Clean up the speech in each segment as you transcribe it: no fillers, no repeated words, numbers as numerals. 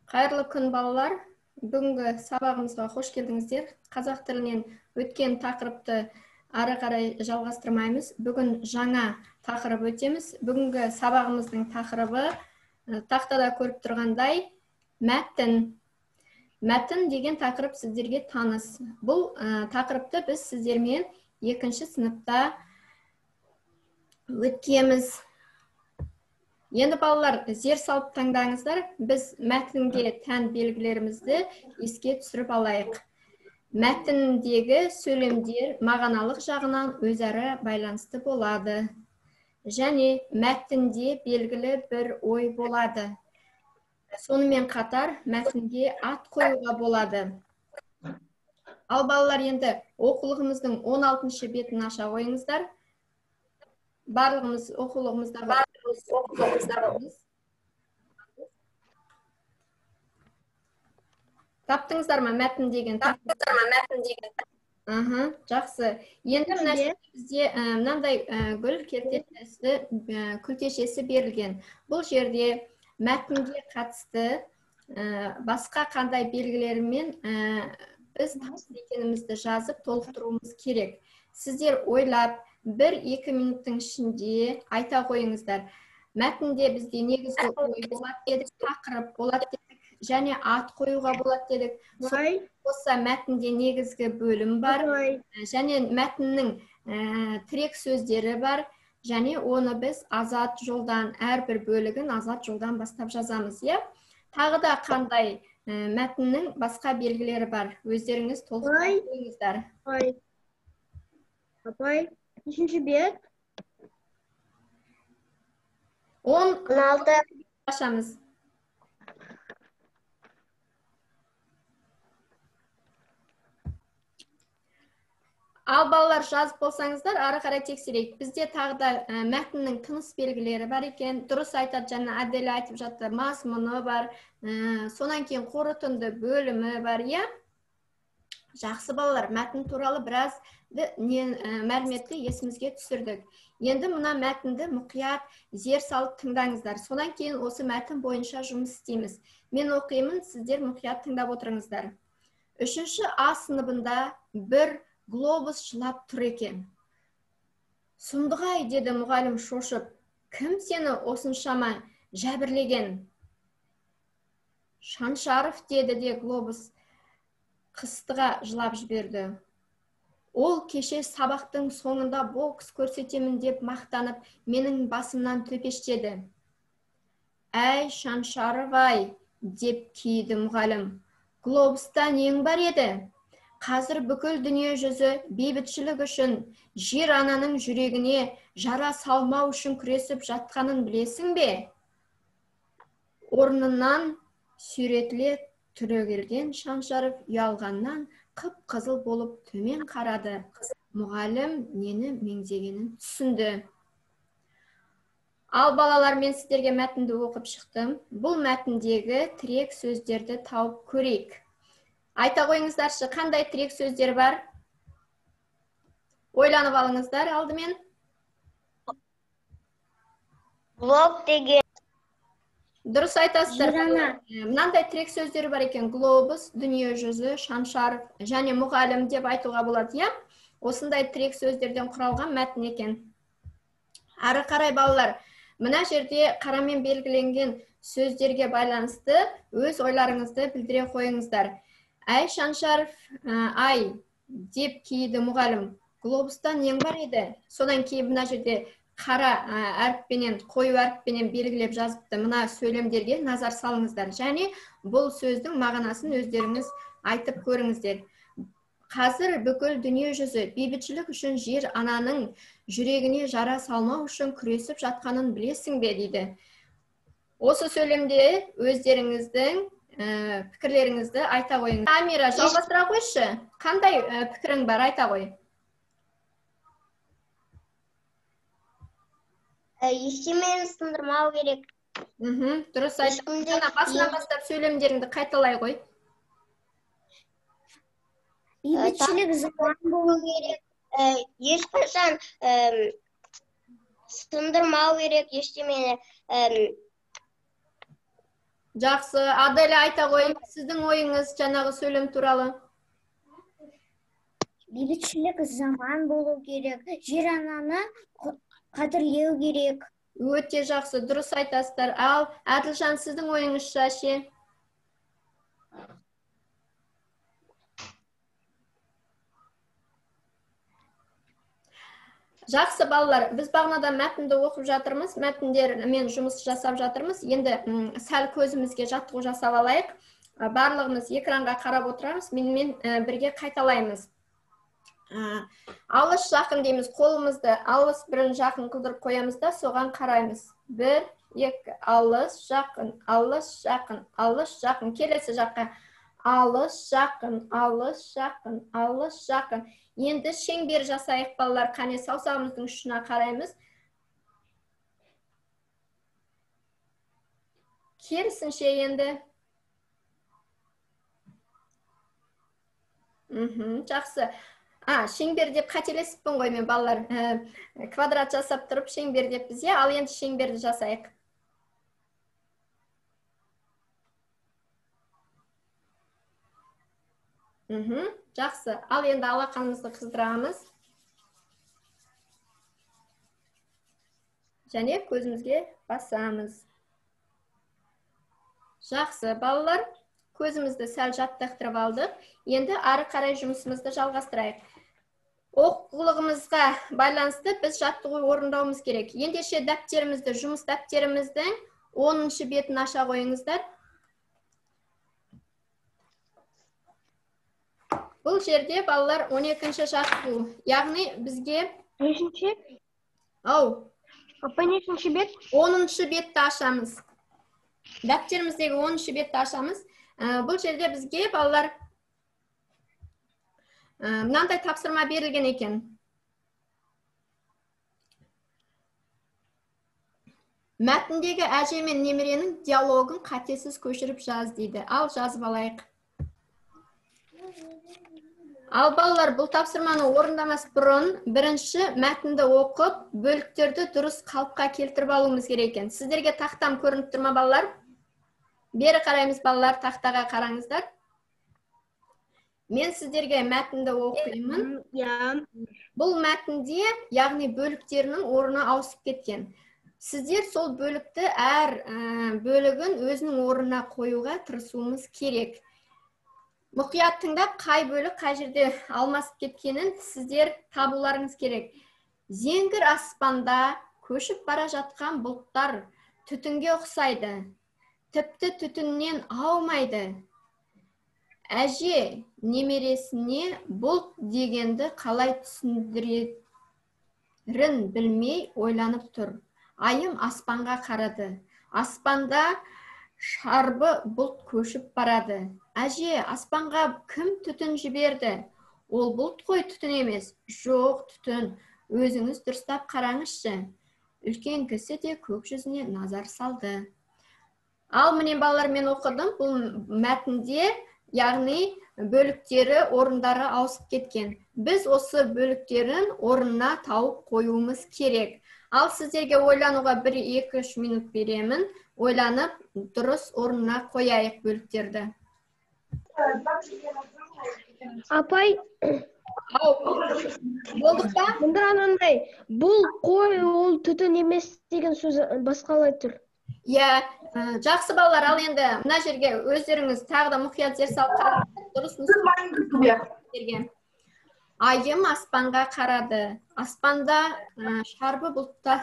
Қайырлы күн балалар. Бүгінгі сабағымызға қош келдіңіздер. Қазақ тілінен өткен тақырыпты ары қарай жалғастырмаймыз. Бүгін жаңа тақырып өтеміз. Бүгінгі сабағымыздың тақырыбы тақтада көріп тұрғандай мәтін. Мәтін деген тақырып сіздерге таныс. Бұл тақырыпты біз сіздермен 2-ші сыныпта өткеміз. Енді балалар, зер салып таңдаңыздар, біз мәтінге тән белгілерімізді еске түсіріп алайық. Мәтіндегі сөйлемдер мағыналық жағынан өзара байланысты болады. Және мәтінде белгілі бір ой болады. Сонымен қатар мәтінге ат қоюға болады. Ал балалар, енді оқулығымыздың 16-шы бетін аша қойыңыздар. Барлығымыз оқулығымызда таптыңыздар ма мәтін деген? Жақсы. Енді мына жерде мынандай гүл күлтешесі берілген. Бұл жерде мәтінге қатысты басқа қандай белгілермен біз тапсыр екенімізді жазып толықтыруымыз керек. Сіздер ойлап 1-2 минуттың ішінде айта қойыңыздар. Мәтінде бізде негізгі ой болады дедік, тақырып болады дедік, және ат қоюға болады дедік. Қоса мәтінде негізгі бөлім бар, және мәтіннің тірек сөздері бар, және оны біз азат жолдан, әрбір бөлігін азат жолдан бастап жазамыз. Тағы да қандай мәтіннің басқа белгілері бар? Өздеріңіз толықтырып қойыңыздар. Апай, нешінші бет? 16 ашамыз. Ал балалар, жазып болсаңыздар, ары қарай тексерейік. Бізде тағы да мәтіннің тыныс белгілері бар екен. Дұрыс айтады, жаңа Әделя айтып жатты, мазмұны бар, сонан кейін қорытынды бөлімі бар, Жақсы балалар, мәтін туралы біраз мәліметті есімізге түсірдік. Енді мұна мәтінді мұқият зер салып тыңдаңыздар. Сонан кейін осы мәтін бойынша жұмыс істейміз. Мен оқимын, сіздер мұқият тыңдап отырыңыздар. 3-ші А сыныбында бір глобус жылап тұр екен. Сұмдық-ай, деді мұғалім шошып. Кім сені осыншама жәбірлеген? Шаншаров, деді де глобус қыстыға жылап жіберді. Ол кеше сабақтың соңында бокс көрсетемін деп мақтанып, менің басымнан төпештеді. Әй, Шаншаров-ай, деп кейді мұғалім. Глобуста нең бар еді? Қазір бүкіл дүние жүзі бейбітшілік үшін, жер ананың жүрегіне жара салмау үшін күресіп жатқанын білесің бе? Орнынан сүйретіле түрегелген Шаншаров ұялғаннан қып-қызыл болып төмен қарады. Мұғалім нені меңзегенін түсінді. Ал балалар, мен сіздерге мәтінді оқып шықтым. Бұл мәтіндегі тірек сөздерді тауып көрейік. Айта қойыңыздаршы, қандай тірек сөздер бар? Ойланып алыңыздар алдымен. Блок деген. Дұрыс айтасыздар. Мынандай тірек сөздері бар екен. Глобус, дүние жүзі, Шаншаров және мұғалім деп айтуға болады, Осындай тірек сөздерден құралған мәтін екен. Ары қарай балалар, мына жерде қарамен белгіленген сөздерге байланысты өз ойларыңызды білдіре қойыңыздар. Әй, Шаншаров, ай, деп кейді мұғалім. Глобуста нең бар еді? Содан кейін мына жерде қара әріппенен, қою әріппенен белгілеп жазыпты. Мына сөйлемдерге назар салыңыздар. Және бұл сөздің мағынасын өздеріңіз айтып көріңіздер. Қазір бүкіл дүние жүзі бейбітшілік үшін жер ананың жүрегіне жара салмау үшін күресіп жатқанын білесің бе, дейді. Осы сөйлемде өздеріңіздің пікірлеріңізді айта қойыңыз. Амира, жалғастыра қойшы. Қандай пікірің бар, айта қой. Ештемені сындырмау керек. Дұрыс айтып. Басынан бастап сөйлемдеріңді қайталай қой. Бейбітшілік заман болу керек. Ешқашан сындырмау керек ештемені. Жақсы, Аделя айта қойыңыз, сіздің ойыңыз жаңағы сөйлем туралы. Бейбітшілік заман болу керек, жер-ананы қадірлеу керек. Өте жақсы, дұрыс айтасыздар. Ал Әділжан, сіздің ойыңызша ше? Жақсы балалар, біз бағанадан мәтінді оқып жатырмыз, мәтіндермен жұмыс жасап жатырмыз. Енді сәл көзімізге жаттығу жасап алайық. Барлығымыз экранға қарап отырамыз, менімен бірге қайталаймыз. Алыс жақын дейміз, қолымызды алыс бірін жақын қылдырып қоямыз да, соған қараймыз. 1, 2, алыс жақын, алыс жақын, алыс жақын. Келесі жаққа алыс жақын, алыс жақын, алыс жақын. Енді шеңбер жасайық балалар, қане саусағымыздың ұшына қараймыз. Керісінше енді. Жақсы. Шеңбер деп қателесіппін ғой мен балалар. Квадрат жасап тұрып шеңбер деп біз, ал енді шеңберді жасайық. Жақсы. Ал енді алақанымызды қыздырамыз. Және көзімізге басамыз. Жақсы, балалар. Көзімізді сәл жаттықтырып алдық. Енді ары қарай жұмысымызды жалғастырайық. Оқулығымызға байланысты біз жаттығу орындауымыз керек. Ендеше дәптерімізді, жұмыс дәптеріміздің 10-шы бетін аша қойыңыздар. Бұл жерде балалар 12-ші жаттығу. Яғни бізге... Нешінші? Ау. Апа, нешінші бет? 10-шы бетті ашамыз. Дәптеріміздегі 10-шы бетті ашамыз. Бұл жерде бізге балалар мынандай тапсырма берілген екен. Мәтіндегі әже мен немеренің диалогын қатесіз көшіріп жаз дейді. Ал жазып алайық. Ал балалар, бұл тапсырманы орындамас бұрын бірінші мәтінді оқып, бөліктерді дұрыс қалыпқа келтіріп алуымыз керек екен. Сіздерге тақтам көрініп тұр ма балалар? Бері қараймыз балалар, тақтаға қараңыздар. Мен сіздерге мәтінді оқимын. Бұл мәтінде, яғни бөліктерінің орны ауысып кеткен. Сіздер сол бөлікті әр бөлігін өзінің орнына қоюға тырысуымыз керек. Мұқият тыңдап, қай бөлік қай жерде алмасып кеткенін сіздер табуларыңыз керек. Зеңгір аспанда көшіп бара жатқан бұлттар түтінге ұқсайды. Тіпті түтіннен аумайды. Әже немересіне бұлт дегенді қалай түсіндірерін білмей ойланып тұр. Айым аспанға қарады. Аспанда шарбы бұлт көшіп барады. Әже, аспанға кім түтін жіберді? Ол бұлт қой, түтін емес. Жоқ, түтін. Өзіңіз дұрыстап қараңызшы. Үлкен кісі де көк жүзіне назар салды. Ал міне балалар, мен оқыдым. Бұл мәтінде, яғни бөліктері, орындары ауысып кеткен. Біз осы бөліктерін орнына тауып қоюымыз керек. Ал сіздерге ойлануға 1-2-3 минут беремін. Ойланып, дұрыс орнына қояйық бөліктерді. Апай, болдық па? мұнда анандай, бұл қой, ол түтін емес деген сөз басқалай тұр. Жақсы балалар, ал енді мына жерге өздеріңіз тағы да мұқият зер салып қараңыздар. Дұрыс нұсқа. Айым аспанға қарады. Аспанда шарбы бұлттар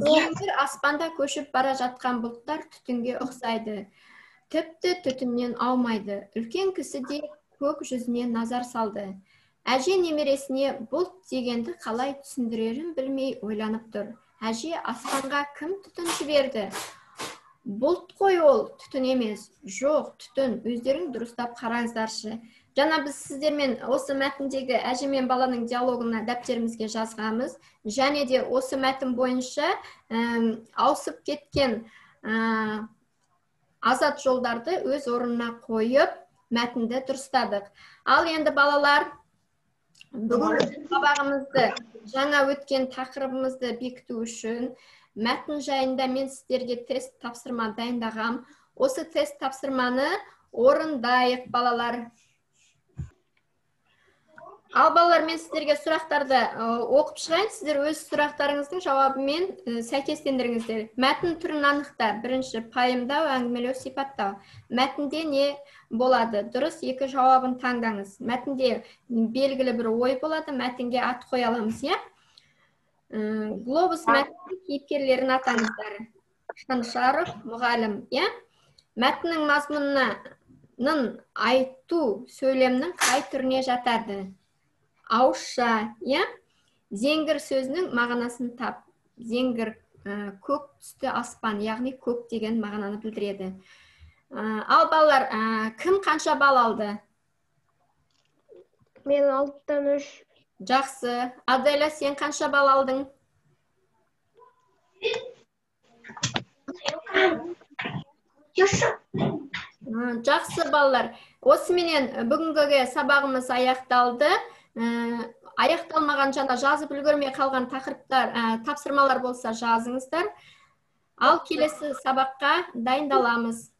зеңгір аспанда көшіп бара жатқан бұлттар түтінге ұқсайды. Тіпті түтіннен аумайды. Үлкен кісі де көк жүзіне назар салды. Әже немересіне бұлт дегенді қалай түсіндірерін білмей ойланып тұр. Әже, аспанға кім түтін жіберді? Бұлт қой, ол түтін емес. Жоқ, түтін. Өздерің дұрыстап қараңыздаршы. Жаңа біз сіздермен осы мәтіндегі әже мен баланың диалогына дәптерімізге жазғамыз. Және де осы мәтін бойынша ауысып кеткен азат жолдарды өз орнына қойып, мәтінді дұрыстадық. Ал енді балалар, бүгін сабағымызды, жаңа өткен тақырыбымызды бекіту үшін Мәтін жайында мен сіздерге тест тапсырма дайындағам. Осы тест тапсырманы орындайық, балалар. Ал балалар, мен сіздерге сұрақтарды оқып шығайын. Сіздер өз сұрақтарыңыздың жауабымен сәйкестендіріңіздер. Мәтін түрін анықта. Бірінші, пайымдау, әңгімелеу, сипаттау. Мәтінде не болады? Дұрыс, екі жауабын таңдаңыз. Мәтінде белгілі бір ой болады, мәтінге ат қоя аламыз, иә? Глобус мәтіннің кейіпкерлерін атаңыздар. Шаншаров, мұғалім, иә? Мәтіннің мазмұнын айту сөйлемнің қай түріне жатады? Ауызша, иә? Зеңгір сөзінің мағынасын тап. Зеңгір көк түсті аспан, яғни көк деген мағынаны білдіреді. Ал балалар, кім қанша бал алды? Мен 6-тан 3. Жақсы. Аделя, сен қанша бал алдың? Жақсы балалар. Осыменен бүгінгі сабағымыз аяқталды. Аяқталмаған жана жазып үлгермей қалған тақырыптар, тапсырмалар болса жазыңыздар. Ал келесі сабаққа дайындаламыз.